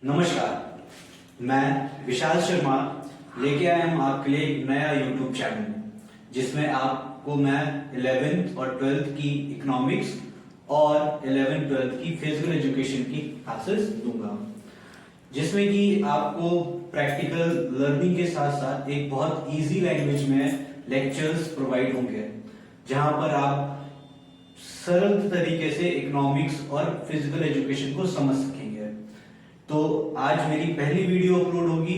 नमस्कार, मैं विशाल शर्मा लेके आया हूँ आपके लिए एक नया YouTube चैनल जिसमें आपको मैं 11th और 12th की इकोनॉमिक्स और 11th 12th की फिजिकल एजुकेशन की क्लासेस दूंगा, जिसमें कि आपको प्रैक्टिकल लर्निंग के साथ साथ एक बहुत इजी लैंग्वेज में लेक्चर्स प्रोवाइड होंगे, जहां पर आप सरल तरीके से इकोनॉमिक्स और फिजिकल एजुकेशन को समझ सकेंगे। तो आज मेरी पहली वीडियो अपलोड होगी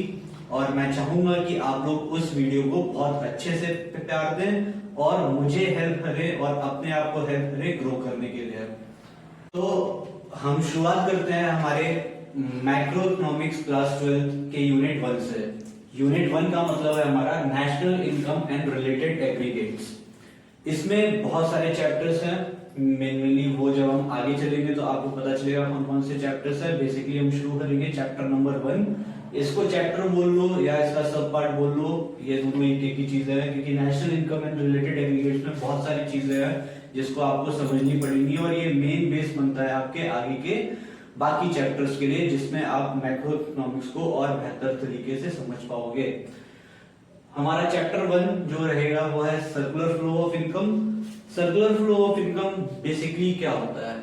और मैं चाहूंगा कि आप लोग उस वीडियो को बहुत अच्छे से प्यार दें और मुझे हेल्प करें और अपने आप को हेल्प करें ग्रो करने के लिए। तो हम शुरुआत करते हैं हमारे मैक्रो इकोनॉमिक्स क्लास 12 के यूनिट 1 से। यूनिट 1 का मतलब है हमारा national income and related aggregates. इसमें बहुत सारे चैप्टर्स हैं, मेनली वो जब हम आगे चलेंगे तो आपको पता चलेगा कौन कौन से चैप्टर्स है। बेसिकली हम शुरू करेंगे चैप्टर नंबर 1। इसको चैप्टर बोल लो या इसका सब पार्ट बोल लो, ये दोनों एक ही चीज है, क्योंकि national income and related aggregates में बहुत सारी चीजें हैं जिसको आपको समझनी पड़ेंगी और ये मेन बेस बनता है आपके आगे के बाकी चैप्टर्स के लिए, जिसमें आप मैक्रो इकोनॉमिक्स को और बेहतर तरीके से समझ पाओगे। हमारा चैप्टर 1 जो रहेगा वो है circular flow of income. Circular flow of income basically क्या होता है?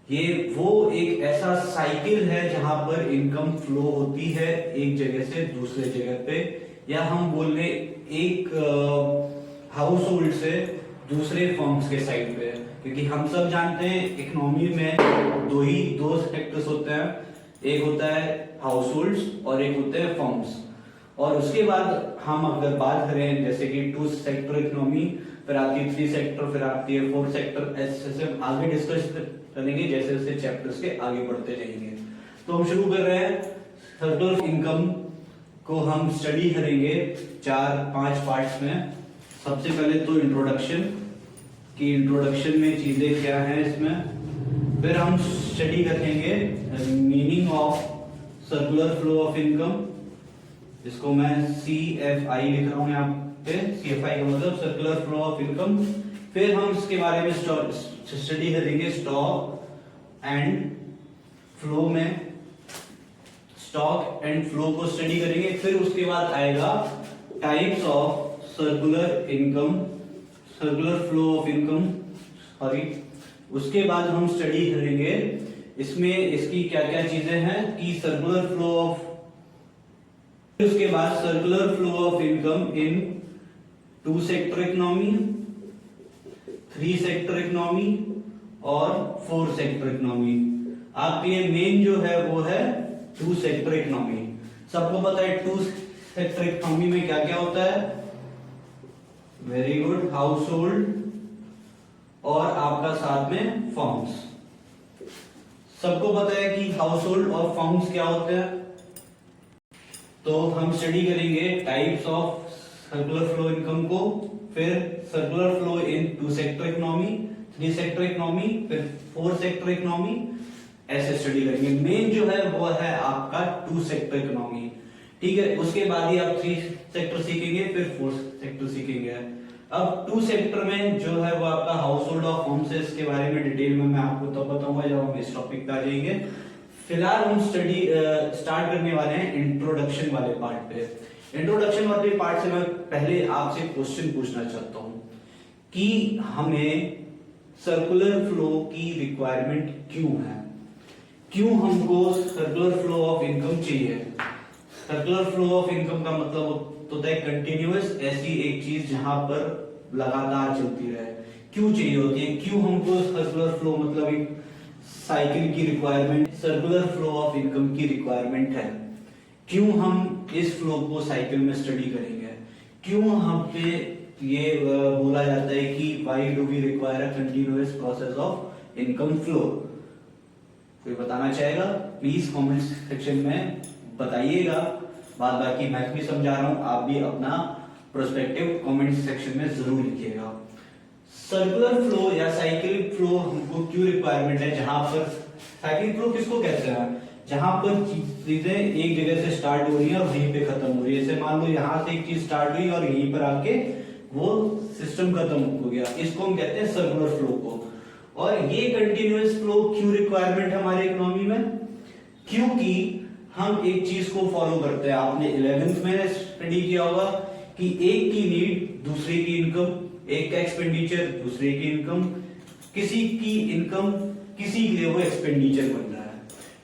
ये वो एक ऐसा साइकिल है जहां पर इनकम फ्लो होती है एक जगह से दूसरे जगह पे, या हम बोल ले एक हाउस होल्ड से दूसरे फर्म्स के साइड पे, क्योंकि हम सब जानते हैं इकोनॉमी में दो सेक्टर्स होते हैं, एक होता है हाउस होल्ड्स और एक होते हैं फर्म्स। और उसके बाद हम अगर बात करें जैसे कि 2 सेक्टर इकोनॉमी, फिर आती है 3 सेक्टर, फिर आती है 4 सेक्टर, ऐसे आगे डिस्कस करेंगे जैसे जैसे चैप्टर्स के आगे बढ़ते जाएंगे। तो हम शुरू कर रहे हैं। सर्कुलर इनकम को हम स्टडी करेंगे 4-5 पार्ट्स में। सबसे पहले तो इंट्रोडक्शन, कि इंट्रोडक्शन में चीजें क्या हैं इसमें, फिर हम स्टडी करेंगे meaning of circular flow of income, जिसको मैं CFI लिख रहा हूं यहाँ पे। CFI का मतलब सर्कुलर फ्लो ऑफ इनकम। फिर हम इसके बारे में स्टडी करेंगे स्टॉक एंड फ्लो में, स्टॉक एंड फ्लो को स्टडी करेंगे। फिर उसके बाद आएगा types of circular income, circular flow of income, sorry. उसके बाद हम स्टडी करेंगे इसमें इसकी क्या क्या चीजें हैं कि सर्कुलर फ्लो ऑफ, उसके बाद circular flow of income in 2 sector economy, 3 sector economy और 4 सेक्टर इकोनॉमी। आपके लिए मेन जो है वो है 2 सेक्टर इकोनॉमी। सबको पता है 2 सेक्टर इकोनॉमी में क्या क्या होता है? वेरी गुड, हाउस होल्ड और आपका साथ में फर्म्स। सबको पता है कि हाउस होल्ड और फर्म्स क्या होते हैं। तो हम स्टडी करेंगे types of circular flow income को, फिर circular flow in 2 sector economy, 3 sector economy, फिर 4 सेक्टर इकोनॉमी, ऐसे स्टडी करेंगे। मेन जो है वो है आपका 2 सेक्टर इकोनॉमी, ठीक है। उसके बाद ही आप 3 सेक्टर सीखेंगे, फिर 4 सेक्टर सीखेंगे। अब 2 सेक्टर में जो है वो आपका हाउस होल्ड और फर्म्स है। इसके बारे में डिटेल में मैं आपको तब बताऊंगा जब हम इस टॉपिक पे आ जाएंगे। फिलहाल हम स्टडी स्टार्ट करने वाले हैं इंट्रोडक्शन वाले पार्ट पे। इंट्रोडक्शन वाले पार्ट से मैं पहले आपसे क्वेश्चन पूछना चाहता हूं कि हमें सर्कुलर फ्लो की रिक्वायरमेंट क्यों है, क्यों हमको सर्कुलर फ्लो ऑफ इनकम चाहिए। सर्कुलर फ्लो ऑफ इनकम का मतलब होता है कंटिन्यूअस, ऐसी एक चीज जहां पर लगातार चलती रहे। क्यों चाहिए होती है, क्यों हमको सर्कुलर फ्लो मतलब एक साइकिल की requirement, circular flow of income की रिक्वायरमेंट है। क्यों हम इस फ्लो को साइकिल में स्टडी करेंगे, क्यों हम पे ये बोला जाता है कि why do we require a continuous process of income flow. कोई बताना चाहेगा? प्लीज कमेंट सेक्शन में बताइएगा। बाकी मैं भी समझा रहा हूं, आप भी अपना पर्सपेक्टिव कमेंट सेक्शन में जरूर लिखिएगा। सर्कुलर फ्लो या साइकिल फ्लो हमको क्यों रिक्वायरमेंट है? जहां पर साइकिल फ्लो किसको कहते हैं? जहां पर चीजें एक जगह से स्टार्ट हो रही है और वहीं पे खत्म हो रही है। जैसे मान लो यहां से एक चीज स्टार्ट हुई और यहीं पर आके वो सिस्टम खत्म हो गया, इसको हम कहते हैं सर्कुलर फ्लो को। और ये कंटिन्यूअस फ्लो क्यों रिक्वायरमेंट है हमारे इकोनॉमी में? क्योंकि हम एक चीज को फॉलो करते हैं, आपने 11th में स्टडी किया होगा कि एक की नीड दूसरे की इनकम, एक का एक्सपेंडिचर दूसरे की इनकम, किसी की इनकम किसी के लिए वो एक्सपेंडिचर बन रहा है।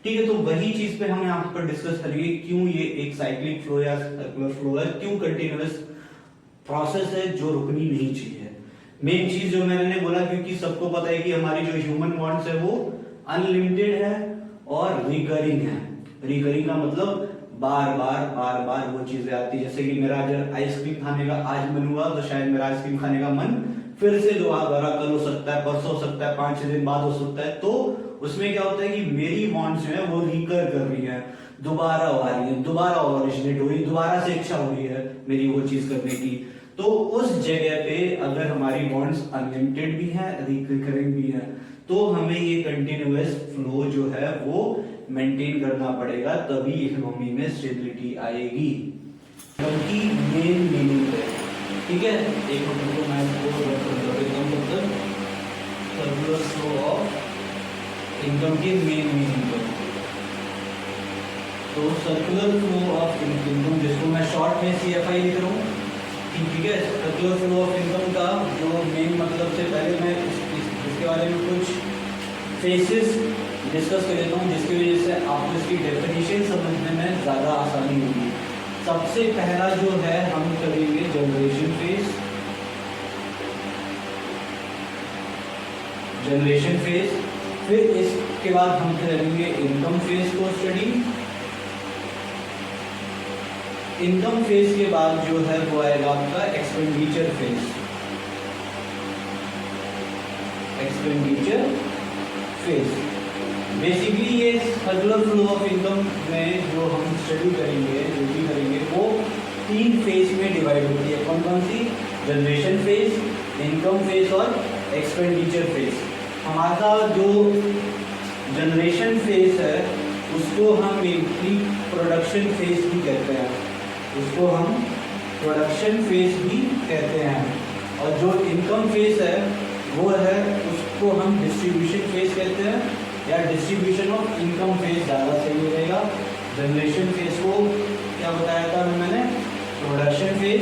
ठीक है, तो वही चीज पे हम यहाँ पर डिस्कस करेंगे, क्यों ये एक साइक्लिक फ्लो या सर्कुलर फ्लो है, क्यों कंटिन्यूअस प्रोसेस है जो रुकनी नहीं चाहिए। मेन चीज जो मैंने बोला, क्योंकि सबको पता है कि हमारी जो ह्यूमन बॉन्ड्स है वो अनलिमिटेड है और रिकरिंग है। रिकरिंग का मतलब बार बार वो चीजें आती है। जैसे कि मेरा अगर आइसक्रीम खाने का आज मन हुआ तो शायद मेरा आइसक्रीम खाने का मन फिर से दोबारा कल हो सकता है, परसों हो सकता है, 5-6 दिन बाद हो सकता है। तो उसमें क्या होता है कि मेरी बॉन्ड्स जो है वो रिकर कर रही है, दोबारा आ रही है, दोबारा ओरिजिनेट हो रही है, दोबारा से इच्छा हो रही है मेरी वो चीज करने की। तो उस जगह पे अगर हमारी बॉन्ड्स अनलिमिटेड भी है, रिकरिंग भी है, तो हमें ये कंटिन्यूअस फ्लो जो है वो मेंटेन करना पड़ेगा, तभी इकोनॉमी में स्टेबिलिटी आएगी। क्योंकि मेन मीनिंग है, ठीक है, एक मिनट को मैं इसको एकदम सर्कुलर फ्लो ऑफ इनकम की मेन मीनिंग है। तो सर्कुलर फ्लो ऑफ इनकम, जिसको मैं शॉर्ट में CFI लिख रहा हूँ, ठीक है। सर्कुलर फ्लो ऑफ इनकम का जो मेन मतलब से पहले मैं इसके बारे में कुछ फेसेस डिस्कस कर लेता हूँ, जिसकी वजह से आपको इसकी डेफिनेशन समझने में ज़्यादा आसानी होगी। सबसे पहला जो है हम करेंगे जनरेशन फेज। जनरेशन फेज, फिर इसके बाद हम करेंगे इनकम फेज को स्टडी। इनकम फेज के बाद जो है वो आएगा आपका expenditure phase. Expenditure phase basically ये सर्कुलर फ्लो ऑफ इनकम में जो हम स्टडी करेंगे, जो भी करेंगे, वो 3 फेज में डिवाइड होती है। कौन कौन सी? जनरेशन फेज, इनकम फेज और एक्सपेंडिचर फेज। हमारा जो जनरेशन फेज है उसको हम मेनली प्रोडक्शन फेज भी कहते हैं, उसको हम प्रोडक्शन फेज भी कहते हैं। और जो इनकम फेज है वो है, उसको हम डिस्ट्रीब्यूशन फेज कहते हैं, या डिस्ट्रीब्यूशन ऑफ इनकम फेज ज़्यादा सही रहेगा। जनरेशन फेज को क्या बताया था मैंने? Production phase.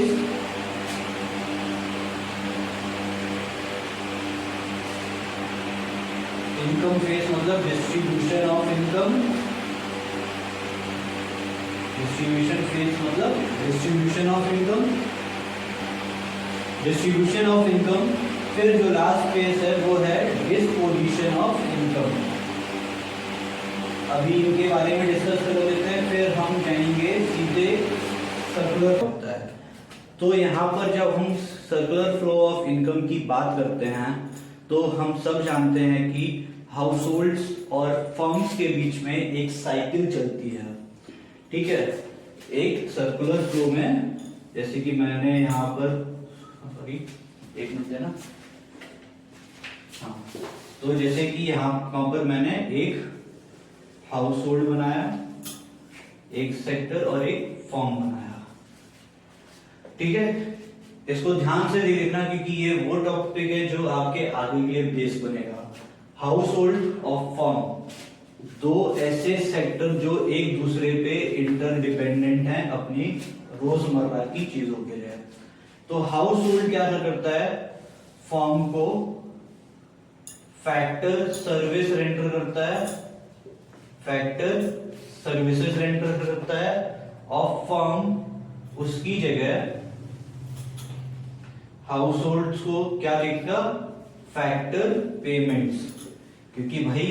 इनकम फेज मतलब distribution of income. Distribution phase मतलब distribution of income. Distribution of income. फिर जो लास्ट फेज है वो है डिस्पोजिशन ऑफ इनकम। अभी इनके बारे में डिस्कस कर लेते हैं, फिर हम जाएंगे सीधे सर्कुलर होता है। तो यहाँ पर जब हम सर्कुलर फ्लो ऑफ इनकम की बात करते हैं तो हम सब जानते हैं कि हाउस होल्ड्स और फर्म्स के बीच में एक साइकिल चलती है, ठीक है, एक सर्कुलर फ्लो में। जैसे कि मैंने यहाँ पर, सॉरी एक मिनट देना, हाँ, तो जैसे कि यहाँ पर मैंने एक हाउस होल्ड बनाया, एक सेक्टर और एक फॉर्म बनाया, ठीक है। इसको ध्यान से देखना क्योंकि ये वो टॉपिक है जो आपके आगे के लिए बेस बनेगा। हाउस होल्ड और फॉर्म, दो ऐसे सेक्टर जो एक दूसरे पे इंटरडिपेंडेंट हैं अपनी रोजमर्रा की चीजों के लिए। तो हाउस होल्ड क्या करता है? फॉर्म को फैक्टर सर्विस रेंडर करता है, फैक्टर सर्विसेज रेंडर करता है, और फर्म उसकी जगह हाउस होल्ड्स को क्या देगा? फैक्टर पेमेंट्स, क्योंकि भाई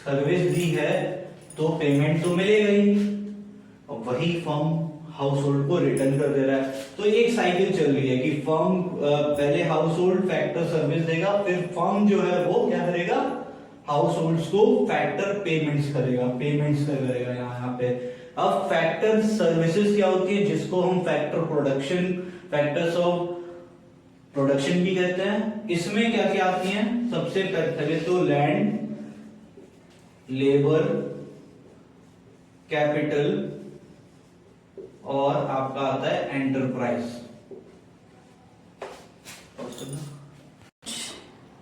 सर्विस दी है तो पेमेंट तो मिलेगा ही, और वही फर्म हाउस होल्ड को रिटर्न कर दे रहा है। तो एक साइकिल चल रही है कि फर्म पहले हाउस होल्ड फैक्टर सर्विस देगा, फिर फर्म जो है वो क्या करेगा? हाउस होल्ड्स को फैक्टर पेमेंट्स करेगा यहाँ पे। अब फैक्टर सर्विसेज क्या होती है? जिसको हम factor production, factors of production भी कहते हैं। इसमें क्या क्या आती हैं? सबसे पहले तो लैंड, लेबर, कैपिटल और आपका आता है एंटरप्राइज।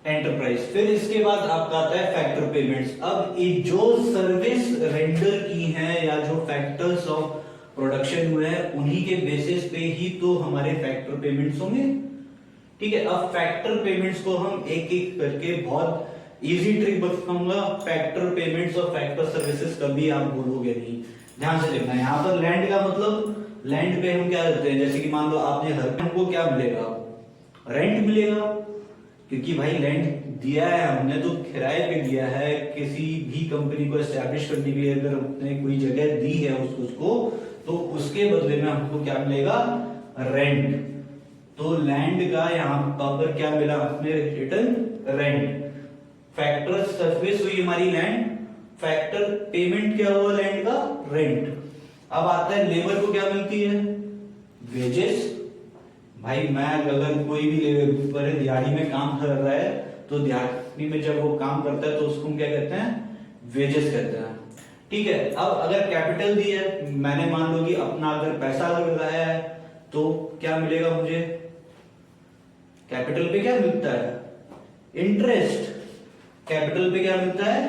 एंटरप्राइज। फिर इसके बाद आपका आता है फैक्टर पेमेंट्स। अब ये जो सर्विस रेंडर की है या जो फैक्टर्स ऑफ प्रोडक्शन हुए हैं उन्हीं के बेसिस पे ही तो हमारे फैक्टर पेमेंट्स होंगे। ठीक है, अब फैक्टर पेमेंट्स को हम एक एक करके बहुत इजी ट्रिक बताऊंगा। फैक्टर पेमेंट्स और फैक्टर सर्विसेज कभी आप भूलोगे नहीं, ध्यान से देखना। यहाँ पर लैंड का मतलब लैंड पे हम क्या करते हैं, जैसे कि मान लो आपने हर हमको क्या मिलेगा, रेंट मिलेगा, क्योंकि भाई लैंड दिया है हमने तो किराए पे दिया है। किसी भी कंपनी को एस्टैब्लिश करने के लिए अगर हमने कोई जगह दी है उसको तो उसके बदले में हमको क्या मिलेगा, रेंट। तो लैंड का यहाँ पर क्या मिला हमने, रिटर्न रेंट। फैक्टर सर्विस हुई हमारी लैंड, फैक्टर पेमेंट क्या हुआ लैंड का, रेंट। अब आता है लेबर को क्या मिलती है, वेजेस। भाई मैं अगर कोई भी लेबर दिहाड़ी में काम कर रहा है तो दिहाड़ी में जब वो काम करता है तो उसको हम क्या कहते हैं, वेजेस कहते हैं। ठीक है, अब अगर कैपिटल दी है, मैंने मान लो कि अपना अगर पैसा लगाया है तो क्या मिलेगा मुझे, कैपिटल पे क्या मिलता है, इंटरेस्ट। कैपिटल पे क्या मिलता है,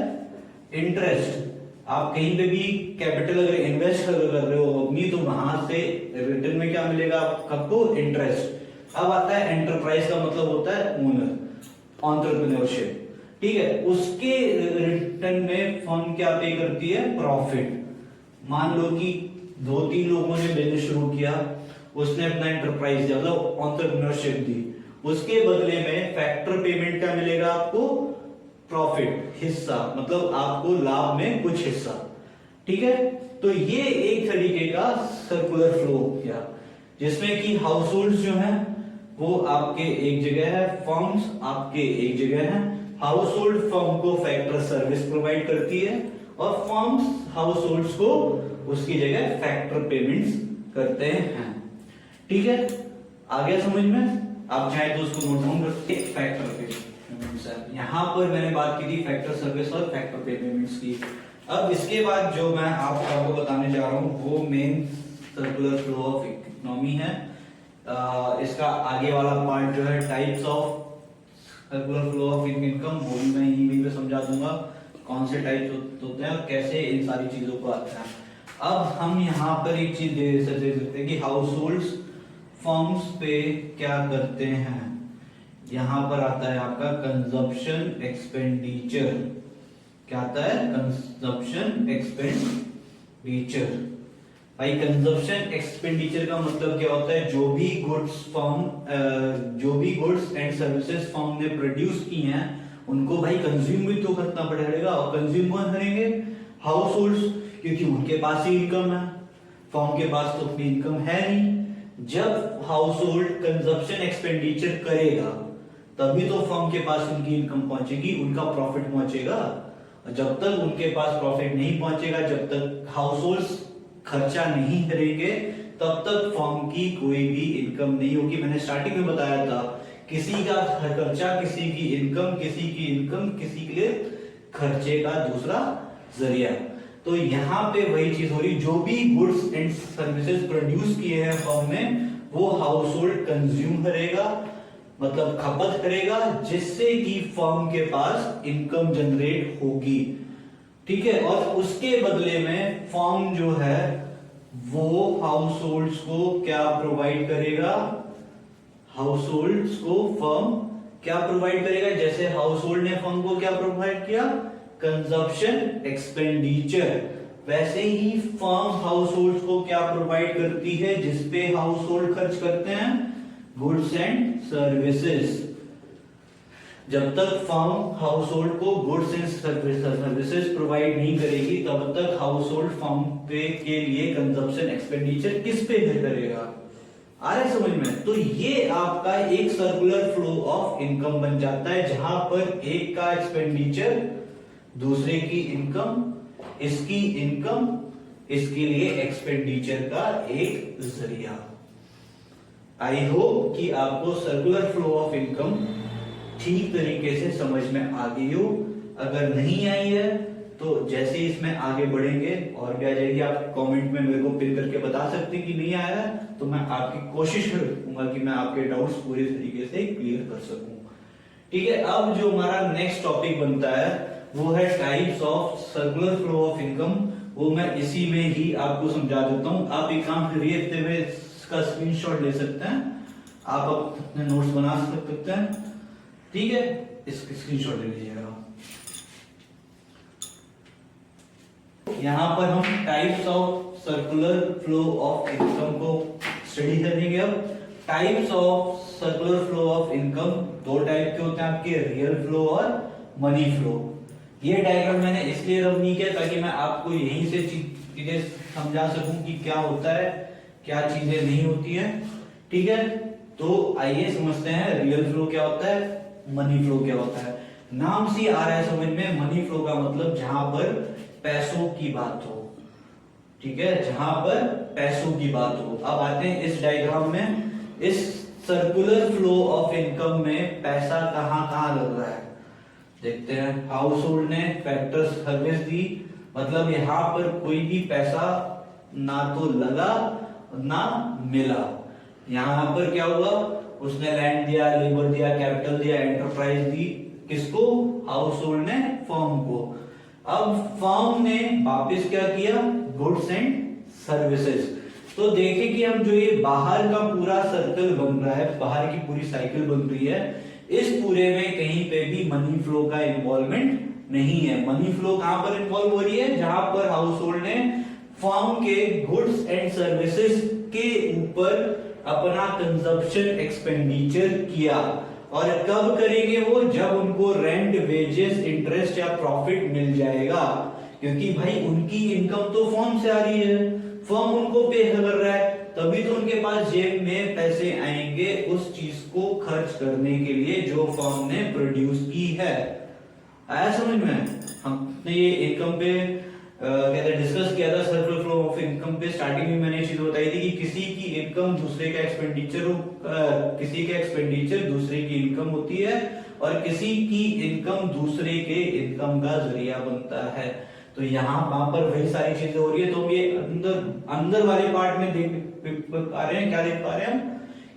इंटरेस्ट। आप कहीं पे भी कैपिटल अगर इन्वेस्ट कर रहे हो अपनी तो वहां से रिटर्न में क्या मिलेगा आपको, इंटरेस्ट। अब आता है एंटरप्राइज का मतलब होता है ओनर, एंटरप्रेन्योरशिप। ठीक है, उसके रिटर्न में फर्म क्या पे करती है, प्रॉफिट। मान लो कि 2-3 लोगों ने बिजनेस शुरू किया, उसने अपना एंटरप्राइज दिया मतलब एंटरप्रेन्योरशिप दी, उसके बदले में फैक्टर पेमेंट क्या मिलेगा आपको, प्रॉफिट, हिस्सा, मतलब आपको लाभ में कुछ हिस्सा। ठीक है, तो ये एक तरीके का सर्कुलर फ्लो किया जिसमें कि हाउस होल्ड जो है वो आपके एक जगह है, फर्म्स आपके एक जगह है। हाउस होल्ड फर्म को फैक्टर सर्विस प्रोवाइड करती है और फर्म्स हाउस होल्ड्स को उसकी जगह फैक्टर पेमेंट्स करते हैं। ठीक है, आ गया समझ में? आप चाहे तो उसको नोट डाउन करते, फैक्टर पेमेंट्स। यहाँ पर मैंने बात की थी फैक्टर सर्विस और फैक्टर पेमेंट्स की। अब इसके बाद जो मैं आपको बताने जा रहा हूँ वो main circular flow of economy है। इसका आगे वाला पार्ट जो है types of circular flow of income, वो भी मैं यहीं पे समझा दूंगा कौन से टाइप्स होते हैं और कैसे इन सारी चीजों को आता है। अब हम यहाँ पर एक चीज दे सकते हैं कि हाउस होल्ड्स फर्म्स पे क्या करते हैं। यहां पर आता है आपका कंजप्शन एक्सपेंडिचर। क्या आता है, कंजप्शन एक्सपेंडिचर। भाई कंजप्शन एक्सपेंडिचर का मतलब क्या होता है, जो भी गुड्स एंड सर्विसेज फर्म ने प्रोड्यूस की हैं उनको भाई कंज्यूम भी तो करना पड़ेगा। और कंज्यूम कौन करेंगे, हाउस होल्ड्स, क्योंकि उनके पास ही इनकम है, फर्म के पास तो अपनी इनकम है नहीं। जब हाउस होल्ड कंजप्शन एक्सपेंडिचर करेगा तभी तो फर्म के पास उनकी इनकम पहुंचेगी, उनका प्रॉफिट पहुंचेगा। जब तक उनके पास प्रॉफिट नहीं पहुंचेगा, जब तक हाउस होल्ड्स खर्चा नहीं करेंगे तब तक फर्म की कोई भी इनकम नहीं होगी। मैंने स्टार्टिंग में बताया था, किसी का खर्चा किसी की इनकम, किसी की इनकम किसी के लिए खर्चे का दूसरा जरिया। तो यहाँ पे वही चीज हो रही, जो भी गुड्स एंड सर्विसेज प्रोड्यूस किए हैं फर्म ने वो हाउस होल्ड कंज्यूम करेगा, मतलब खपत करेगा, जिससे कि फर्म के पास इनकम जनरेट होगी। ठीक है, और उसके बदले में फर्म जो है वो हाउस होल्ड्स को क्या प्रोवाइड करेगा, हाउस होल्ड्स को फर्म क्या प्रोवाइड करेगा, जैसे हाउस होल्ड ने फर्म को क्या प्रोवाइड किया, कंजप्शन एक्सपेंडिचर, वैसे ही फर्म हाउस होल्ड को क्या प्रोवाइड करती है जिसपे हाउस होल्ड खर्च करते हैं, गुड्स एंड सर्विसेज। जब तक फर्म हाउस होल्ड को गुड्स एंड सर्विसेज प्रोवाइड नहीं करेगी तब तक हाउस होल्ड फर्म पे के लिए कंजप्शन एक्सपेंडिचर किस पे करेगा। आ रहा है समझ में? तो ये आपका एक सर्कुलर फ्लो ऑफ इनकम बन जाता है जहां पर एक का एक्सपेंडिचर, दूसरे की इनकम, इसकी इनकम, इसके लिए एक्सपेंडिचर का एक जरिया। आई होप कि आपको सर्कुलर फ्लो ऑफ इनकम ठीक तरीके से समझ में आ गई हो। अगर नहीं आई है तो जैसे इसमें आगे बढ़ेंगे और भी आ जाएगी, आप कमेंट में मेरे को पिन करके बता सकते हैं कि नहीं आया है, तो मैं आपकी कोशिश करूंगा कि मैं आपके डाउट्स पूरे तरीके से क्लियर कर सकूं। ठीक है, अब जो हमारा नेक्स्ट टॉपिक बनता है वो है types of circular flow of income. वो मैं इसी में ही आपको समझा देता हूं। आप एक काम करिए, इतने में इसका स्क्रीनशॉट ले सकते हैं, आप अपने नोट्स बना सकते हैं। ठीक है, इसका स्क्रीनशॉट ले लीजिएगा। यहां पर हम types of circular flow of income को स्टडी करेंगे। अब types of circular flow of income दो टाइप के होते हैं आपके, रियल फ्लो और मनी फ्लो। ये डायग्राम मैंने इसलिए रब नहीं किया ताकि मैं आपको यहीं से चीजें समझा सकूं कि क्या होता है, क्या चीजें नहीं होती है। ठीक है, तो आइए समझते हैं रियल फ्लो क्या होता है, मनी फ्लो क्या होता है। नाम से आ रहा है समझ में, मनी फ्लो का मतलब जहां पर पैसों की बात हो। ठीक है, जहां पर पैसों की बात हो। अब आते हैं इस डायग्राम में, इस सर्कुलर फ्लो ऑफ इनकम में पैसा कहां कहां लग रहा है देखते हैं। हाउस होल्ड ने फैक्टर सर्विस दी, मतलब यहां पर कोई भी पैसा ना तो लगा ना मिला। यहां पर क्या हुआ, उसने लैंड दिया, लेबर दिया, कैपिटल दिया, एंटरप्राइज दी, किसको, हाउस होल्ड ने फर्म को। अब फर्म ने वापस क्या किया, गुड्स एंड सर्विसेज। तो देखें कि हम जो ये बाहर का पूरा सर्कल बन रहा है, बाहर की पूरी साइकिल बन रही है, इस पूरे में कहीं पे भी मनी फ्लो का इन्वॉल्वमेंट नहीं है। मनी फ्लो कहां पर इन्वॉल्व हो रही है, जहां पर हाउस होल्ड ने फर्म के गुड्स एंड सर्विसेज के ऊपर अपना कंजप्शन एक्सपेंडिचर किया। और कब करेंगे वो, जब उनको रेंट, वेजेस, इंटरेस्ट या प्रॉफिट मिल जाएगा। क्योंकि भाई उनकी इनकम तो फर्म से आ रही है, फर्म उनको पे कर रहा है, तभी तो उनके पास जेब में पैसे आएंगे उस चीज को खर्च करने के लिए जो फर्म ने प्रोड्यूस की है। आया समझ में। हमने ये इनकम पे कहते डिस्कस किया था, सर्कुलर फ्लो ऑफ इनकम पे स्टार्टिंग में मैंने चीज बताई थी कि किसी की इनकम दूसरे का एक्सपेंडिचर, किसी का एक्सपेंडिचर दूसरे की इनकम होती है, और किसी की इनकम दूसरे के इनकम का जरिया बनता है। तो यहाँ वहां पर वही सारी चीजें हो रही है। तो ये अंदर वाले पार्ट में देख पा रहे हैं, क्या देख पा रहे हैं हम,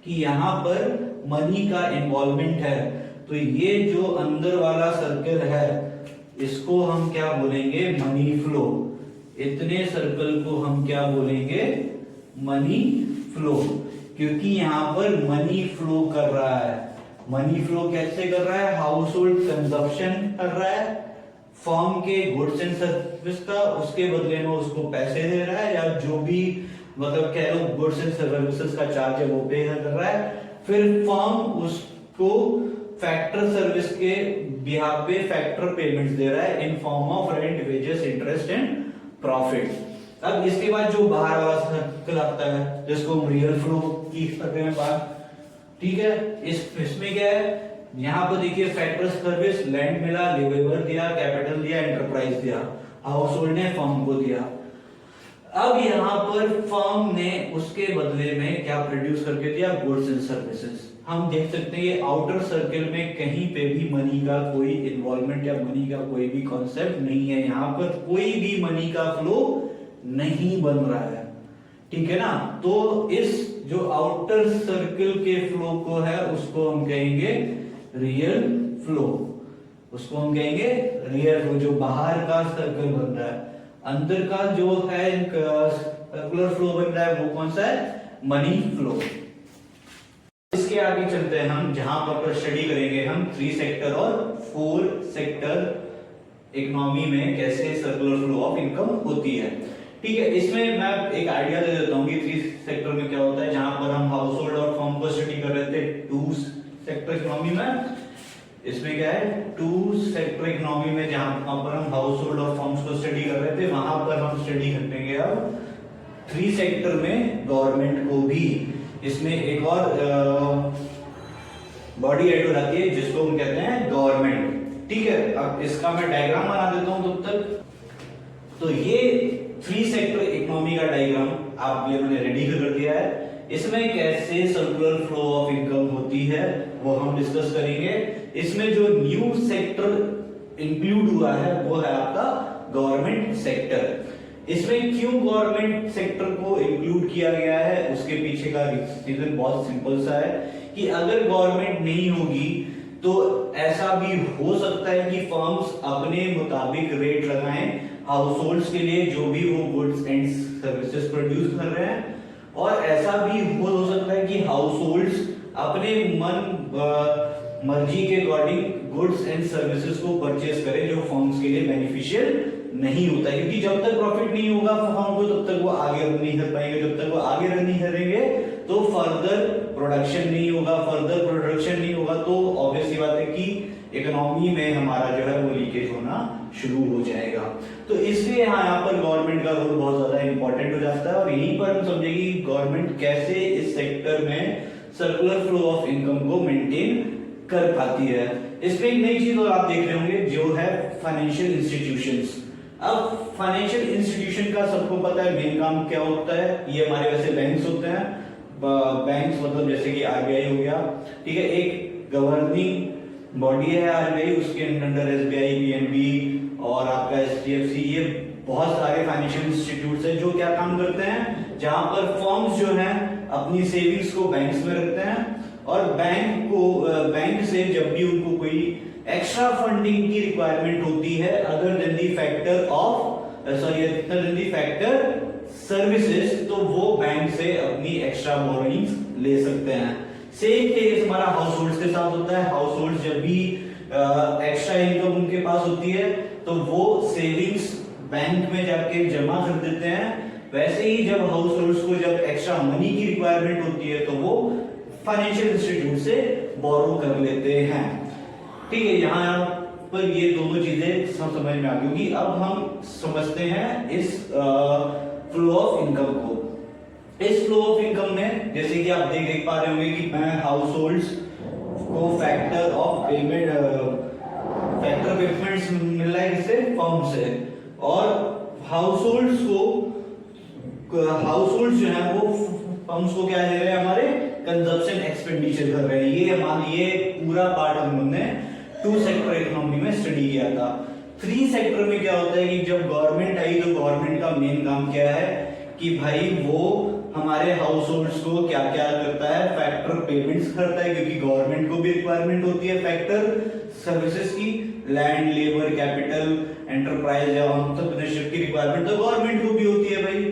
कि यहाँ पर मनी का इन्वॉल्वमेंट है। तो ये जो अंदर वाला सर्कल है इसको हम क्या बोलेंगे, मनी फ्लो। इतने सर्कल को हम क्या बोलेंगे, मनी फ्लो। क्योंकि यहाँ पर मनी फ्लो कर रहा है। मनी फ्लो कैसे कर रहा है, हाउस होल्ड कंजप्शन कर रहा है फर्म के गुड्स एंड सर्विस का, उसके बदले में उसको पैसे दे रहा है, या जो भी मतलब कह लो गुड्स एंड सर्विसेज का चार्ज है वो पे कर रहा है। फिर फर्म उसको फैक्टर सर्विस के बिहाफ पे फैक्टर पेमेंट्स दे रहा है in form of rent, wages, interest and profit. अब इसके बाद जो बाहर वाला सर्कल आता है जिसको हम रियल फ्लो की करते हैं बात। ठीक है, इसमें क्या है, यहाँ पर देखिए फैक्टर सर्विस, लैंड मिला, लेबर दिया, कैपिटल दिया, एंटरप्राइज दिया, हाउस होल्ड ने फर्म को दिया। अब यहाँ पर फर्म ने उसके बदले में क्या प्रोड्यूस करके दिया, गुड्स एंड सर्विसेज। हम देख सकते हैं ये आउटर सर्कल में कहीं पे भी मनी का कोई इन्वॉल्वमेंट या मनी का कोई भी कॉन्सेप्ट नहीं है। यहाँ पर कोई भी मनी का फ्लो नहीं बन रहा है। ठीक है ना। तो इस जो आउटर सर्कल के फ्लो को है उसको हम कहेंगे रियल फ्लो। उसको हम कहेंगे रियल फ्लो, जो बाहर का सर्कल बन रहा है। अंदर का जो है सर्कुलर फ्लो बन रहा है वो कौन सा है, मनी फ्लो। इसके आगे चलते हैं हम, जहां पर स्टडी करेंगे हम 3 सेक्टर और 4 सेक्टर इकोनॉमी में कैसे सर्कुलर फ्लो ऑफ इनकम होती है। ठीक है, इसमें मैं एक आइडिया दे देता हूं कि 3 सेक्टर में क्या होता है। जहां पर हम हाउस होल्ड और फर्म को स्टडी कर रहे थे 2 सेक्टर इकोनॉमी में, इसमें क्या है 2 सेक्टर इकोनॉमी में, जहां पर हम हाउस होल्ड और फर्म्स को स्टडी कर रहे थे, वहां पर हम स्टडी करेंगे अब 3 सेक्टर में गवर्नमेंट को भी। इसमें एक और बॉडी एड हो जाती है जिसको हम कहते हैं गवर्नमेंट। ठीक है, अब इसका मैं डायग्राम बना देता हूं तब तक। तो ये 3 सेक्टर इकोनॉमी का डायग्राम आप लिए मैंने रेडी कर दिया है। इसमें कैसे सर्कुलर फ्लो ऑफ इनकम होती है वो हम डिस्कस करेंगे। इसमें जो न्यू सेक्टर इंक्लूड हुआ है वो है आपका गवर्नमेंट सेक्टर। इसमें क्यों गवर्नमेंट सेक्टर को इंक्लूड किया गया है, उसके पीछे का रीजन बहुत सिंपल सा है कि अगर गवर्नमेंट नहीं होगी तो ऐसा भी हो सकता है कि फर्म्स अपने मुताबिक रेट लगाएं हाउस होल्ड्स के लिए जो भी वो गुड्स एंड सर्विसेज प्रोड्यूस कर रहे हैं, और ऐसा भी हो सकता है कि हाउस होल्ड्स अपने मर्जी के अकॉर्डिंग गुड्स एंड सर्विसेज को परचेस करें जो फर्म्स के लिए बेनिफिशियल नहीं होता है, क्योंकि जब तक प्रॉफिट नहीं होगा फर्म को तब तक वो आगे रन नहीं कर पाएंगे, जब तक वो आगे रन नहीं करेंगे तो फर्दर प्रोडक्शन नहीं होगा, फर्दर प्रोडक्शन नहीं होगा तो ऑब्वियस सी बात है कि इकोनॉमी में हमारा जो है वो लीकेज होना शुरू हो जाएगा। तो इसलिए यहाँ पर गवर्नमेंट का रोल बहुत ज्यादा इंपॉर्टेंट हो जाता है, और यहीं पर हम समझेंगे कि गवर्नमेंट कैसे इस सेक्टर में सर्कुलर फ्लो ऑफ इनकम को मेंटेन कर पाती है। इसमें एक नई चीज और आप देख रहे होंगे जो है फाइनेंशियल इंस्टीट्यूशंस। अब फाइनेंशियल इंस्टीट्यूशन का सबको पता है मेन काम क्या होता है, ये हमारे वैसे बैंक्स होते हैं। बैंक्स मतलब जैसे कि आरबीआई हो गया, ठीक है, एक गवर्निंग बॉडी है आरबीआई, उसके अंडर एसबीआई, पीएनबी और आपका एचडीएफसी, ये बहुत सारे फाइनेंशियल इंस्टीट्यूट्स हैं जो क्या काम करते हैं, जहां पर फर्म्स जो हैं अपनी सेविंग्स को बैंक्स में रखते हैं, और बैंक से जब भी उनको कोई एक्स्ट्रा फंडिंग की रिक्वायरमेंट होती है other than the factor services, तो वो बैंक से अपनी एक्स्ट्रा बोरोइंग्स ले सकते हैं। सेम केस हमारा हाउस होल्ड्स के साथ होता है। हाउस होल्ड्स जब भी एक्स्ट्रा इनकम उनके पास होती है तो वो सेविंग्स बैंक में जाके जमा कर देते हैं। वैसे ही जब हाउस होल्ड्स को जब एक्स्ट्रा मनी की रिक्वायरमेंट होती है तो वो फाइनेंशियल इंस्टीट्यूट से बोरो कर लेते हैं। ठीक है, यहाँ पर ये दोनों चीजें समझ में आ गई होगी। अब हम समझते हैं इस फ्लो ऑफ इनकम को। इस फ्लो ऑफ इनकम में जैसे कि आप देख पा रहे होंगे कि मैं हाउस होल्ड्स को फैक्टर पेमेंट्स मिल रहा है किससे, फर्म से, और हाउस होल्ड्स जो है वो फर्म्स को क्या दे रहे हैं, हमारे कंजप्शन एक्सपेंडिचर कर रहे हैं। ये पूरा पार्ट हमने 2 सेक्टर इकोनॉमी में स्टडी किया था। 3 सेक्टर में क्या होता है कि जब गवर्नमेंट आई तो गवर्नमेंट का मेन काम क्या है कि भाई वो हमारे हाउस होल्ड्स को क्या क्या करता है, फैक्टर पेमेंट्स करता है, क्योंकि गवर्नमेंट को भी रिक्वायरमेंट होती है फैक्टर सर्विसेज की, लैंड, लेबर, कैपिटल, एंटरप्राइज या एंटरप्रेन्योरशिप की रिक्वायरमेंट तो गवर्नमेंट को भी होती है भाई।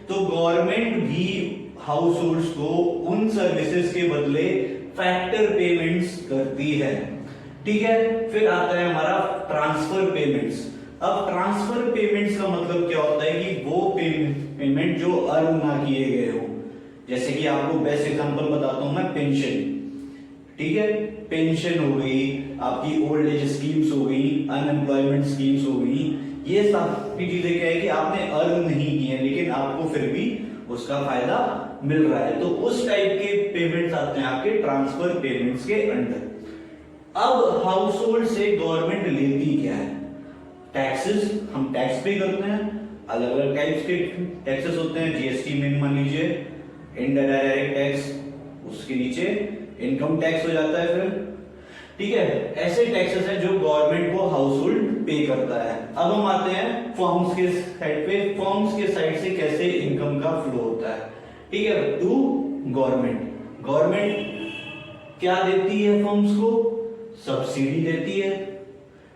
तो गवर्नमेंट भी हाउस होल्ड्स को उन सर्विसेज के बदले फैक्टर पेमेंट्स करती है। ठीक है, फिर आता है हमारा ट्रांसफर पेमेंट्स। अब ट्रांसफर पेमेंट्स का मतलब क्या होता है कि वो पेमेंट जो अर्न ना किए गए हो, जैसे कि आपको बेस्ट एग्जांपल बताता हूं मैं, पेंशन। ठीक है, पेंशन हो गई, आपकी ओल्ड एज स्कीम्स हो गई, अनएम्प्लॉयमेंट स्कीम्स हो गई, ये सारी चीजें क्या है कि आपने अर्न नहीं किए लेकिन आपको फिर भी उसका फायदा मिल रहा है, तो उस टाइप के पेमेंट्स आते हैं आपके ट्रांसफर पेमेंट्स के अंडर। अब हाउस होल्ड से गवर्नमेंट लेती क्या है, टैक्सेस। हम टैक्स पे करते हैं, अलग अलग टाइप्स के टैक्सेस होते हैं। जीएसटी में मान लीजिए, इनडायरेक्ट टैक्स, उसके नीचे इनकम टैक्स हो जाता है फिर। ठीक है, ऐसे टैक्सेस हैं जो गवर्नमेंट को हाउस होल्ड पे करता है। अब हम आते हैं फर्म्स के साइड पे। फर्म्स के साइड से कैसे इनकम का फ्लो होता है, ठीक है, टू गवर्नमेंट। गवर्नमेंट क्या देती है फर्म्स को, सब्सिडी देती है।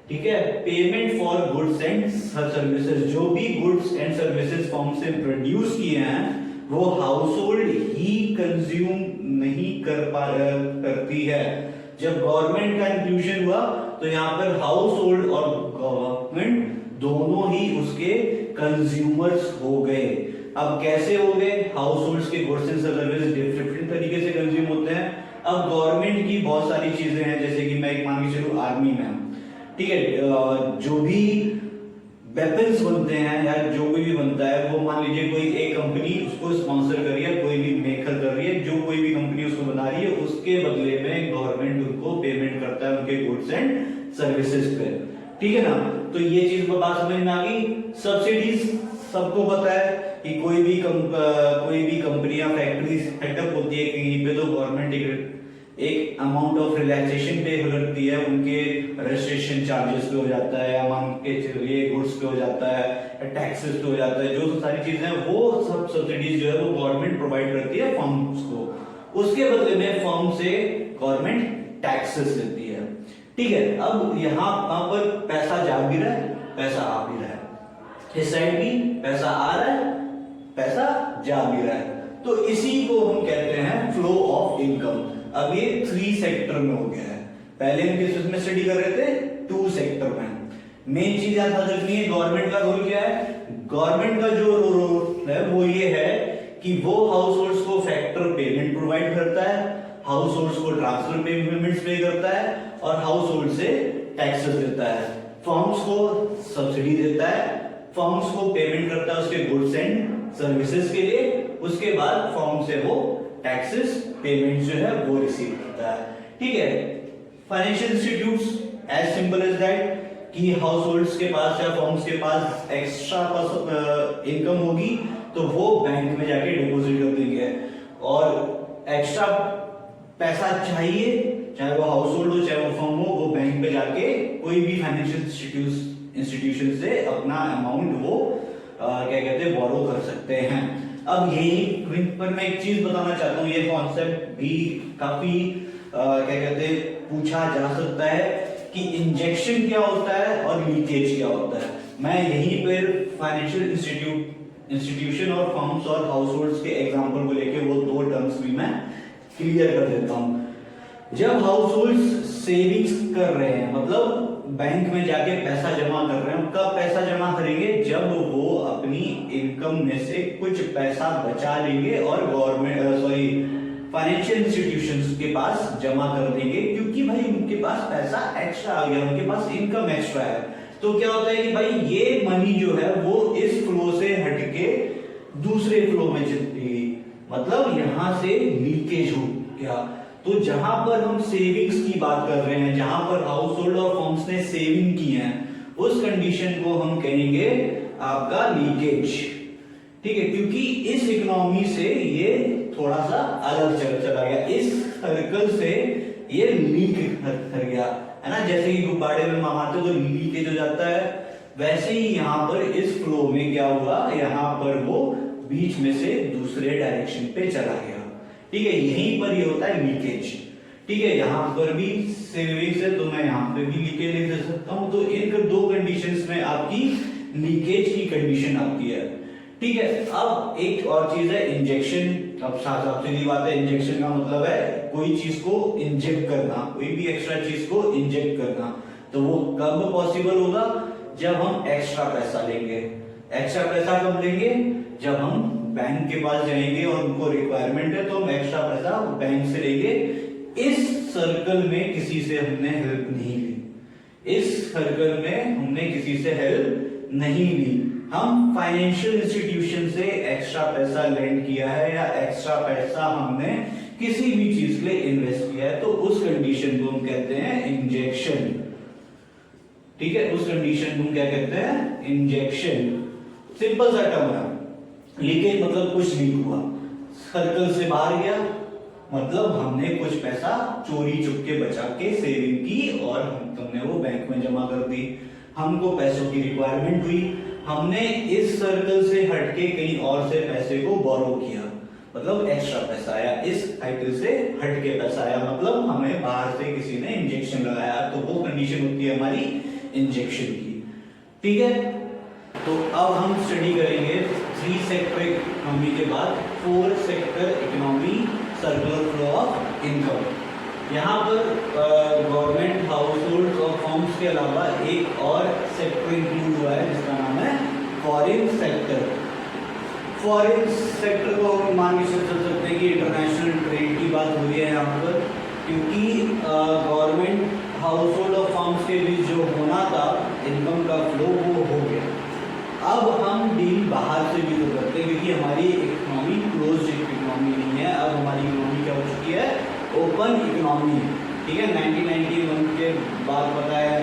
ठीक है, payment for goods and services, जो भी गुड्स एंड सर्विसेज फर्म से प्रोड्यूस किए हैं वो हाउस होल्ड ही कंज्यूम नहीं करती है। जब गवर्नमेंट का इंक्लूजन हुआ तो यहाँ पर हाउस होल्ड और गवर्नमेंट दोनों ही उसके कंज्यूमर्स हो गए। अब कैसे हो गए, हाउस होल्ड्स के गुड्स एंड सर्विसेज डिफरेंट तरीके से कंज्यूम होते हैं। अब गवर्नमेंट की बहुत सारी चीजें हैं, जैसे कि मैं एक मान के चलूं आर्मी में, ठीक है, जो भी वेपन्स बनते हैं या जो भी बनता है वो मान लीजिए कोई एक कंपनी उसको स्पॉन्सर कर रही है, कोई भी मेकर कर रही है, जो कोई भी कंपनी उसको बना रही है, उसके बदले में गवर्नमेंट उनको पेमेंट करता है उनके गुड्स एंड सर्विसेज पे। ठीक है ना, तो ये चीज बात समझ में आ गई। सब्सिडीज सबको पता है कि कोई भी कंपनी या फैक्ट्री सेटअप होती है कहीं पे तो गवर्नमेंट एक अमाउंट ऑफ रिलैक्सेशन पे करती है, उनके रजिस्ट्रेशन चार्जेस पे हो जाता है, मान के चलिए गुड्स पे हो जाता है, टैक्सेस पे हो जाता है, जो सारी चीजें हैं वो सब सब्सिडीज जो है वो गवर्नमेंट प्रोवाइड करती है फर्म्स को। उसके बदले में फर्म से गवर्नमेंट टैक्सेस लेती है। ठीक है, अब यहाँ पर पैसा जा भी रहा है, पैसा आ भी रहा है, इस साइड भी पैसा आ रहा है, पैसा जा भी रहा है। तो इसी को हम कहते हैं फ्लो ऑफ इनकम। अब ये 3 सेक्टर में हो गया है, पहले हम किस में स्टडी कर रहे थे, 2 सेक्टर में। मेन चीज याद रखनी है, गवर्नमेंट का रोल क्या है। गवर्नमेंट का जो रोल है वो ये है कि वो हाउस होल्ड्स को फैक्टर पेमेंट प्रोवाइड करता है, हाउस होल्ड्स को ट्रांसफर पेमेंट्स पे करता है और हाउस होल्ड से टैक्सेस देता है, फर्म्स को सब्सिडी देता है, फर्म्स को पेमेंट करता है उसके गुड्स एंड सर्विसेज के लिए, उसके बाद फर्म से वो टैक्सेस पेमेंट जो है वो रिसीव करता है। ठीक है, financial institutes as simple as that कि हाउस होल्ड्स के पास या फर्म्स के पास एक्स्ट्रा इनकम होगी तो वो बैंक में जाके डिपॉजिट कर देंगे, और एक्स्ट्रा पैसा चाहिए चाहे वो हाउस होल्ड हो चाहे वो फर्म हो, वो बैंक पे जाके कोई भी फाइनेंशियल इंस्टीट्यूशन से अपना अमाउंट वो क्या कहते हैं बोरो कर सकते हैं। अब यही पर मैं एक चीज बताना चाहता हूँ, ये कॉन्सेप्ट भी काफी क्या कहते हैं पूछा जा सकता है कि इंजेक्शन क्या होता है और लीकेज क्या होता है। मैं यहीं पर फाइनेंशियल इंस्टीट्यूशन और फर्म्स और हाउस होल्ड्स के एग्जांपल को लेके वो 2 टर्म्स भी मैं क्लियर कर देता हूं। जब हाउस होल्ड्स सेविंग्स कर रहे हैं, मतलब बैंक में जाके पैसा जमा कर रहे हैं, कब पैसा जमा करेंगे, जब वो अपनी इनकम में से कुछ पैसा बचा लेंगे और गवर्नमेंट फाइनेंशियल इंस्टीट्यूशंस के पास जमा कर देंगे, क्योंकि भाई उनके पास पैसा एक्स्ट्रा आ गया, उनके पास इनकम एक्स्ट्रा है। तो क्या होता है कि भाई ये मनी जो है वो इस फ्लो से हटके दूसरे फ्लो में चली, मतलब यहां से लीकेज हो गया। तो जहां पर हम सेविंग्स की बात कर रहे हैं, जहां पर हाउस होल्ड और फर्म्स ने सेविंग की है, उस कंडीशन को हम कहेंगे आपका लीकेज। ठीक है, क्योंकि इस इकोनॉमी से ये थोड़ा सा अलग चला गया, इस सर्कल से ये लीक कर गया, है ना। जैसे कि गुब्बारे में मारते तो लीकेज हो जाता है, वैसे ही यहाँ पर इस फ्लो में क्या हुआ, यहाँ पर वो बीच में से दूसरे डायरेक्शन पे चला गया। ठीक है, यहीं पर ये होता है लीकेज। ठीक है, यहाँ पर भी सेविंग्स है तो मैं यहाँ पे भी लीकेज लिख दे सकता हूँ। तो इन 2 कंडीशंस में आपकी लीकेज की कंडीशन आती है। ठीक है, अब एक और चीज है इंजेक्शन। अब साफ सीधी बात है, इंजेक्शन का मतलब है कोई चीज को इंजेक्ट करना, कोई भी एक्स्ट्रा चीज को इंजेक्ट करना। तो वो कब पॉसिबल होगा, जब हम एक्स्ट्रा पैसा लेंगे। एक्स्ट्रा पैसा कब लेंगे, जब हम बैंक के पास जाएंगे और उनको रिक्वायरमेंट है तो हम एक्स्ट्रा पैसा बैंक से लेंगे। इस सर्कल में किसी से हमने हेल्प नहीं ली, इस सर्कल में हमने किसी से हेल्प नहीं ली, हम फाइनेंशियल इंस्टीट्यूशन से एक्स्ट्रा पैसा लेंड किया है या एक्स्ट्रा पैसा हमने किसी भी चीज के लिए इन्वेस्ट किया है, तो उस कंडीशन को हम कहते हैं इंजेक्शन। ठीक है, उस कंडीशन को हम क्या कहते हैं, इंजेक्शन। सिंपल सा टर्म है। लीकेज मतलब कुछ लीक हुआ, सर्कल से बाहर गया, मतलब हमने कुछ पैसा चोरी चुपके बचा के सेविंग की और हमने वो बैंक में जमा कर दी। हमको पैसों की रिक्वायरमेंट हुई, हमने इस सर्कल से हटके कहीं और से पैसे को बोरो किया, मतलब एक्स्ट्रा पैसा आया, इस साइकिल से हटके पैसा आया, मतलब हमें बाहर से किसी ने इंजेक्शन लगाया। तो वो कंडीशन होती है हमारी इंजेक्शन की। ठीक है, तो अब हम स्टडी करेंगे 3 सेक्टर इकोनॉमी के बाद 4 sector economy, circular flow of income. यहाँ पर गवर्नमेंट, हाउस होल्ड और फर्म्स के अलावा एक और सेक्टर इंक्लूड हुआ है जिसका नाम है फॉरेन सेक्टर। फॉरेन सेक्टर को हम मान के चल सकते हैं कि इंटरनेशनल ट्रेड की बात हो रही है यहाँ पर, क्योंकि गवर्नमेंट, हाउस होल्ड और फर्म्स के बीच जो होना था इनकम का फ्लो वो हो गया। अब हम डील बाहर से भी तो करते हैं, क्योंकि हमारी इकोनॉमी क्लोज्ड इकोनॉमी नहीं है, अब हमारी इकोनॉमी क्या हो चुकी है, ओपन इकोनॉमी। ठीक है, 1991 के बाद पता है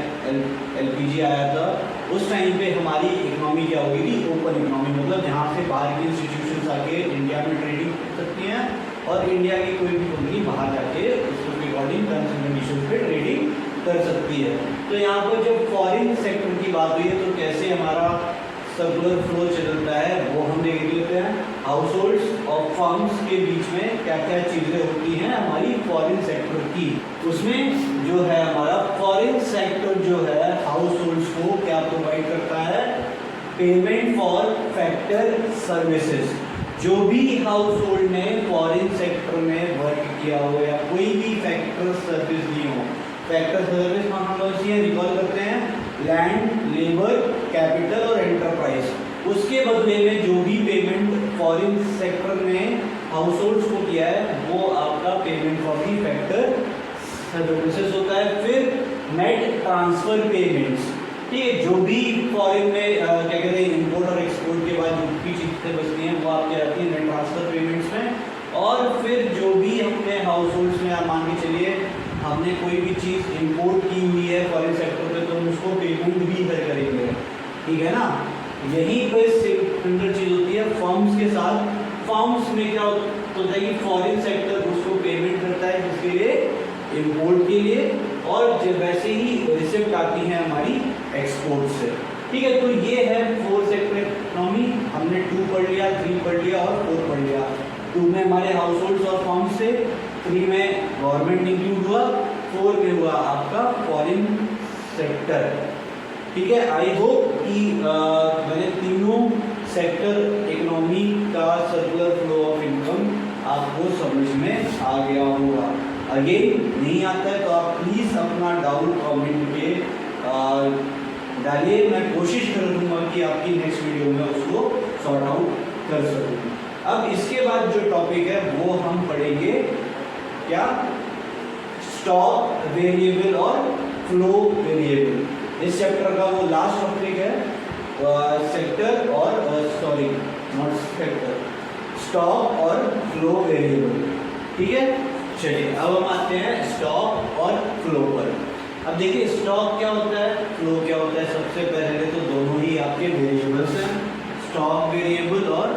एलपीजी आया था, उस टाइम पे हमारी इकोनॉमी क्या हो गई थी, ओपन इकोनॉमी, मतलब जहाँ से बाहर की इंस्टीट्यूशंस आके इंडिया में ट्रेडिंग कर सकती हैं और इंडिया की कोई भी कंपनी बाहर जाके उसके अकॉर्डिंग टर्म्स एंड कंडीशंस पे ट्रेडिंग कर सकती है। तो यहाँ पर जब फॉरेन सेक्टर की बात हुई है तो कैसे हमारा सर्कुलर फ्लो चलता है वो हम देख लेते हैं। हाउस होल्ड्स और फर्म्स के बीच में क्या क्या चीजें होती हैं हमारी फॉरेन सेक्टर की। उसमें जो है हमारा फॉरेन सेक्टर जो है हाउस होल्ड्स को क्या प्रोवाइड करता है, पेमेंट फॉर फैक्टर सर्विसेज। जो भी हाउस होल्ड ने फॉरेन सेक्टर में वर्क किया हो या कोई भी फैक्टर सर्विस दी हो, फैक्टर सर्विस हम रिकॉल करते हैं लैंड, लेबर, कैपिटल और एंटरप्राइज। उसके बदले में जो भी पेमेंट फॉरेन सेक्टर में हाउस होल्ड्स को किया है वो आपका payment for the factor services होता है। फिर नेट ट्रांसफर पेमेंट्स, ठीक है, जो भी फॉरेन में क्या कहते हैं इंपोर्ट और एक्सपोर्ट के बाद जो भी चीजें बचती हैं वो आपके आती हैं नेट ट्रांसफर पेमेंट्स में। और फिर जो भी हमने हाउस होल्ड्स में आप मान के चलिए हमने कोई भी चीज़ इंपोर्ट की हुई है फॉरेन सेक्टर पे तो हम उसको पेमेंट भी इधर करेंगे, ठीक है ना। यही पर सिमिलर चीज़ होती है फर्म्स के साथ। फर्म्स में क्या होता है कि फॉरेन सेक्टर उसको पेमेंट करता है जिसके लिए, इंपोर्ट के लिए, और वैसे ही रिसिप्ट आती है हमारी एक्सपोर्ट से, ठीक है। तो ये है 4 सेक्टर इकोनॉमी। हमने 2 पढ़ लिया, 3 पढ़ लिया और 4 पढ़ लिया। 2 में हमारे हाउस होल्ड्स और फर्म्स से, 3 में गवर्नमेंट इंक्लूड हुआ, 4 में हुआ आपका फॉरेन सेक्टर, ठीक है। आई होप कि मैंने तीनों सेक्टर इकोनॉमी का सर्कुलर फ्लो ऑफ इनकम आपको समझ में आ गया होगा। अगेन नहीं आता है तो आप प्लीज़ अपना डाउट कमेंट पे डालिए, मैं कोशिश करूँगा कि आपकी नेक्स्ट वीडियो में उसको सॉर्ट आउट कर सकूँ। अब इसके बाद जो टॉपिक है वो हम पढ़ेंगे क्या, स्टॉक वेरिएबल और फ्लो वेरिएबल। इस चैप्टर का वो लास्ट टॉपिक है, सेक्टर और सॉरी नॉट सेक्टर, स्टॉक और फ्लो वेरिएबल, ठीक है। चलिए अब हम आते हैं स्टॉक और फ्लो पर। अब देखिए स्टॉक क्या होता है, फ्लो क्या होता है। सबसे पहले तो दोनों ही आपके वेरिएबल्स हैं, स्टॉक वेरिएबल और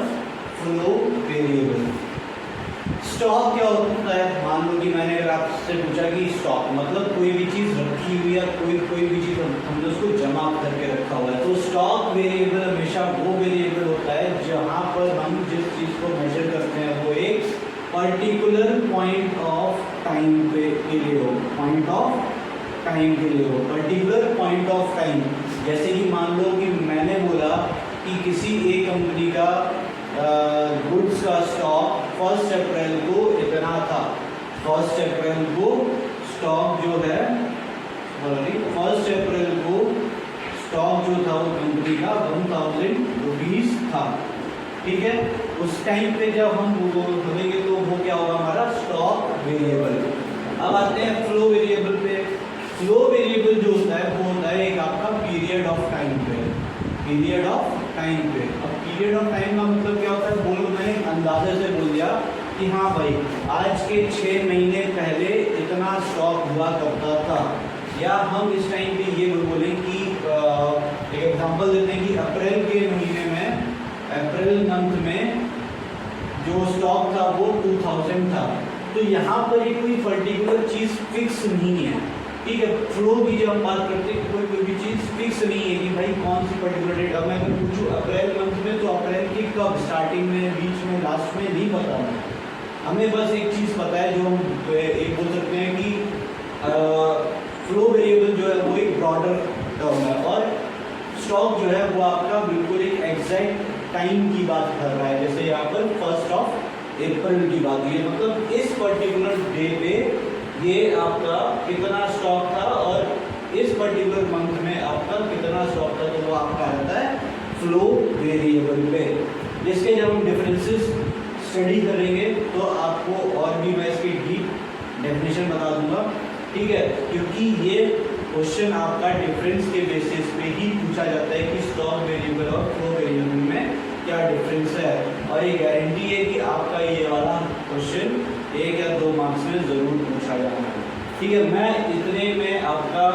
फ्लो वेरिएबल। स्टॉक क्या होता है, मान लो कि मैंने अगर आपसे पूछा कि स्टॉक मतलब कोई भी चीज़ रखी हुई है, कोई भी चीज़ हमने उसको जमा करके रखा हुआ है, तो स्टॉक वेरिएबल हमेशा वो वेरिएबल होता है जहाँ पर हम जिस चीज़ को मेजर करते हैं वो एक पर्टिकुलर पॉइंट ऑफ टाइम के लिए हो, पॉइंट ऑफ टाइम के लिए हो, पर्टिकुलर पॉइंट ऑफ टाइम। जैसे कि मान लो कि मैंने बोला कि किसी एक कंपनी का गुड्स का स्टॉक 1 अप्रैल को इतना था। 1 अप्रैल को स्टॉक जो है 1 अप्रैल को स्टॉक जो था वो कंपनी का 1000 रुपीज़ था, ठीक है। उस टाइम पे जब हम वो करेंगे तो वो क्या होगा हमारा स्टॉक वेरिएबल। अब आते हैं फ्लो वेरिएबल पे। फ्लो वेरिएबल जो होता है वो होता है एक आपका पीरियड ऑफ टाइम पे, पीरियड ऑफ टाइम पे। अब पीरियड ऑफ टाइम का मतलब क्या होता है, बोलो मैंने अंदाजे से बोल दिया कि हाँ भाई आज के 6 महीने पहले इतना स्टॉक हुआ करता था, या हम इस टाइम पे ये बोलें कि एक एग्जांपल देते हैं कि अप्रैल के महीने में, अप्रैल मंथ में जो स्टॉक था वो 2000 था। तो यहाँ पर ये कोई पर्टिकुलर चीज़ फिक्स नहीं है, ठीक है। फ्लो की जब हम बात करते हैं कोई भी चीज़ फिक्स नहीं है कि भाई कौन सी पर्टिकुलर डेट। अब मैं अगर पूछूँ अप्रैल मंथ में तो अप्रैल की कब, स्टार्टिंग में, बीच में, लास्ट में, नहीं पता है हमें। बस एक चीज़ पता है जो हम एक बोल सकते हैं कि फ्लो वेरिएबल जो है वो एक ब्रॉडर टर्म है, और स्टॉक जो है वो आपका बिल्कुल एक एग्जैक्ट टाइम की बात कर रहा है। जैसे यहाँ पर 1 अप्रैल की बात हुई है, मतलब इस पर्टिकुलर डे पे ये आपका कितना स्टॉक था और इस पर्टिकुलर मंथ में आपका कितना स्टॉक था, तो वो आपका रहता है फ्लो वेरिएबल पे। जिसके जब हम डिफरेंसेस स्टडी करेंगे तो आपको और भी मैं इसकी डीप डेफिनेशन बता दूंगा, ठीक है। क्योंकि ये क्वेश्चन आपका डिफरेंस के बेसिस पे ही पूछा जाता है कि स्टॉक वेरिएबल और फ्लो वेरिएबल में क्या डिफरेंस है, और ये गारंटी है कि आपका ये वाला क्वेश्चन 1 या 2 मार्क्स में ज़रूर पूछा जाना है, ठीक है। मैं इतने में आपका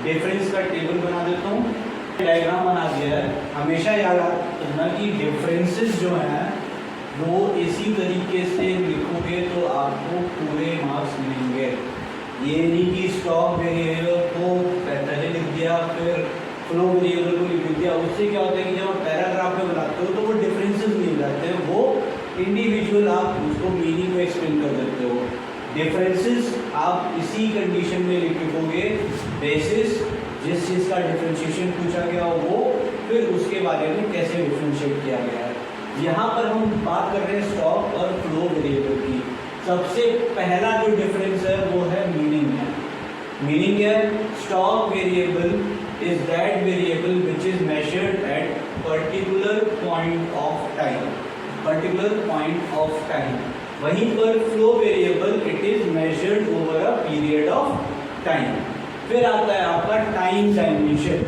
डिफरेंस का टेबल बना देता हूँ, डायग्राम बना दिया है। हमेशा याद रखना कि डिफरेंसेस जो हैं वो इसी तरीके से लिखोगे तो आपको पूरे मार्क्स मिलेंगे। ये नहीं कि स्टॉक वेरिएबल को पहले लिख दिया फिर फ्लो वेरिएबल को लिख दिया। उससे क्या होता है कि जब आप पैराग्राफ में बनाते हो तो वो डिफरेंसेस नहीं जाते हैं, वो इंडिविजुअल आप उसको मीनिंग में एक्सप्लेन कर देते हो, डिफरेंसेस आप इसी कंडीशन में लिखोगे, बेसिस जिस चीज़ का डिफरेंशिएशन पूछा गया हो वो, फिर उसके बारे में कैसे डिफरेंशिएट किया गया है। यहाँ पर हम बात कर रहे हैं स्टॉक और फ्लो वेरिएबल की। सबसे पहला जो डिफरेंस है वो है मीनिंग है। मीनिंग है stock variable is that variable which is measured at particular point of time, particular point of time. वहीं पर flow variable it is measured over a period of time. फिर आता है आपका टाइम डायमेंशन,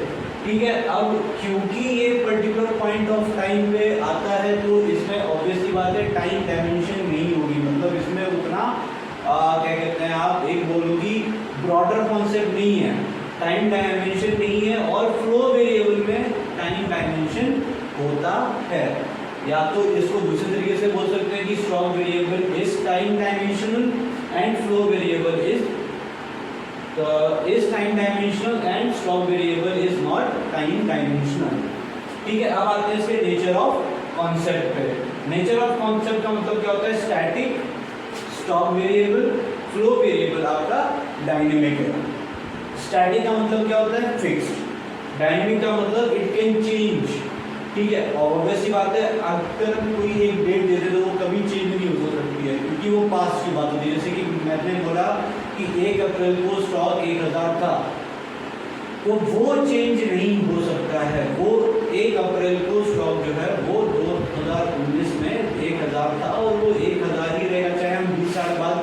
ठीक है। अब क्योंकि ये पर्टिकुलर पॉइंट ऑफ टाइम पे आता है तो इसमें ऑब्वियसली बात है टाइम डायमेंशन नहीं होगी, मतलब इसमें उतना क्या कहते हैं आप एक बोलोगी ब्रॉडर कॉन्सेप्ट नहीं है, टाइम डायमेंशन नहीं है। और फ्लो वेरिएबल में टाइम डायमेंशन होता है। या तो इसको दूसरे तरीके से बोल सकते हैं कि stock variable is time dimensional and flow variable is time dimensional and stock variable is not time dimensional, ठीक है। अब आते हैं इसके नेचर ऑफ कॉन्सेप्ट पे। नेचर ऑफ कॉन्सेप्ट का मतलब क्या होता है, static, stock variable, flow variable आपका डायनेमिक है। स्टैटिक का मतलब क्या होता है, फिक्स्ड। डायनेमिक का मतलब इट कैन चेंज, ठीक है। और ऑब्वियसली बात है अगर कोई एक डेट दे दे तो वो कभी चेंज नहीं हो सकती है क्योंकि वो पास्ट की बात होती है। जैसे कि मैंने बोला कि 1 अप्रैल को स्टॉक 1000 था, तो वो चेंज नहीं हो सकता है। वो 1 अप्रैल को स्टॉक जो है वो 2019 में 1000 था और वो 1000 ही रहेगा, चाहे हम 20 साल बाद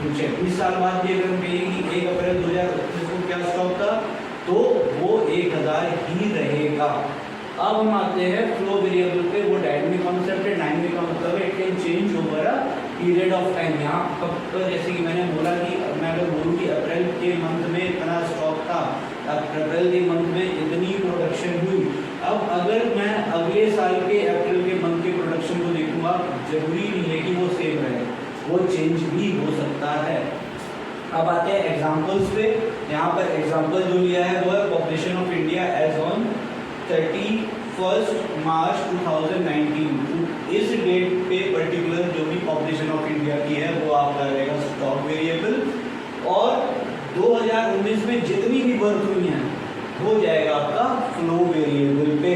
पूछे 20 साल बाद भी अगर हम कहेंगे कि 1 अप्रैल 2019 को क्या स्टॉक था तो वो 1000 ही रहेगा। अब हम आते हैं फ्लो वेरिएबल पे। वो डायनेमिक कॉन्सेप्ट है। डायनेमिक का मतलब है it can change over a period of time. यहाँ पर जैसे कि मैंने बोला कि मैं अगर बोलूँ कि अप्रैल के मंथ में इतना स्टॉक था, अप्रैल के मंथ में इतनी प्रोडक्शन हुई। अब अगर मैं अगले साल के अप्रैल के मंथ के प्रोडक्शन को देखूंगा, जरूरी नहीं है कि वो सेम रहे, वो चेंज भी हो सकता है। अब आते हैं एग्जाम्पल्स पे। यहाँ पर एग्जाम्पल जो लिया है वो है population of India as on 31 March 2019। इस डेट पे पर्टिकुलर जो भी पॉपुलेशन ऑफ इंडिया की है वो आपका रहेगा स्टॉक वेरिएबल, और 2019 में जितनी भी बर्थ हुई हैं हो जाएगा आपका फ्लो वेरिएबल पे,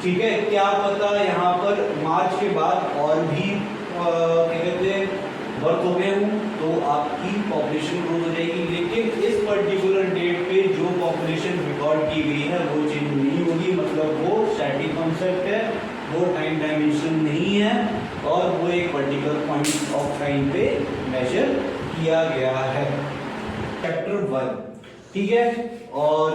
ठीक है। क्या पता यहाँ पर मार्च के बाद और भी क्या कहते हैं बर्थ हो गए हूँ तो आपकी पॉपुलेशन ग्रोथ हो जाएगी, लेकिन इस पर्टिकुलर डेट पे जो पॉपुलेशन रिकॉर्ड की गई है वो चेंज नहीं होगी। मतलब वो स्टैटिक कॉन्सेप्ट है, वो टाइम डायमेंशन नहीं है और वो एक पर्टिकुलर पॉइंट ऑफ टाइम पे मेजर किया गया है। चैप्टर 1, ठीक है। और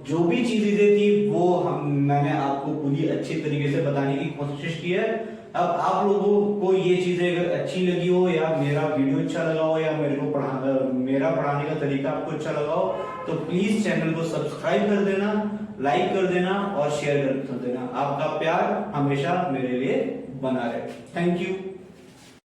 जो भी चीजें थी वो मैंने आपको पूरी अच्छी तरीके से बताने की कोशिश की है। अब आप लोगों को ये चीजें अगर अच्छी लगी हो या मेरा वीडियो अच्छा लगा हो या मेरा पढ़ाने का तरीका आपको अच्छा लगा हो तो प्लीज चैनल को सब्सक्राइब कर देना, लाइक कर देना और शेयर कर देना। आपका प्यार हमेशा मेरे लिए बना रहे। Thank you.